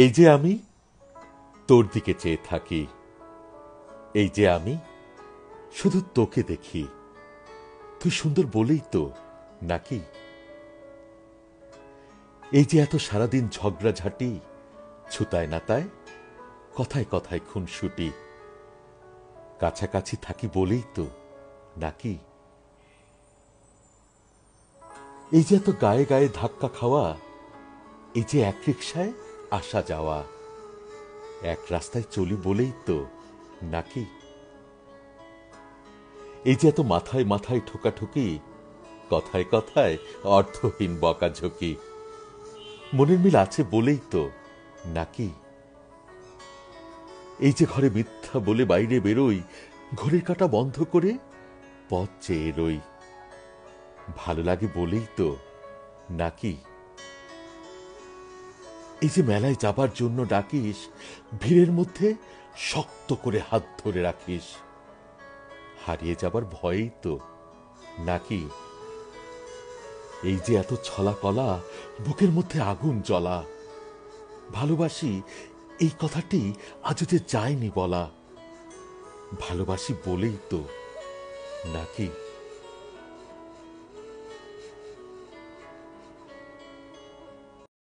এই যে আমি তোর দিকে চেয়ে থাকি, এই যে আমি শুধু তোকে দেখি, তুই সুন্দর বলেই তো নাকি? এই যে এত সারাদিন ঝগড়াঝাটি, ছুতায় নাতায়, কথায় কথায় খুনসুটি, কাছাকাছি থাকি বলেই তো নাকি? এই যে এত গায়ে গায়ে ধাক্কা খাওয়া, এই যে এক রিকশায় আসা যাওয়া, এক রাস্তায় চলি বলেই তো নাকি? এই যে এত মাথায় মাথায় ঠোকাঠুকি, কথায় কথায় অর্থহীন বকাঝকি, মনের মিল আছে বলেই তো নাকি? এই যে ঘরে মিথ্যা বলে বাইরে বেরোই, ঘড়ির কাঁটা বন্ধ করে পথ চেয়ে রই, ভালো লাগে বলেই তো নাকি? এই যে মেলায় যাবার জন্য ডাকিস, ভিড়ের মধ্যে শক্ত করে হাত ধরে রাখিস, হারিয়ে যাবার ভয়েই তো নাকি? এই যে এত ছলা কলা, বুকের মধ্যে আগুন জ্বলা, ভালোবাসি এই কথাটি আজও যে যায়নি বলা, ভালোবাসি বলেই তো নাকি?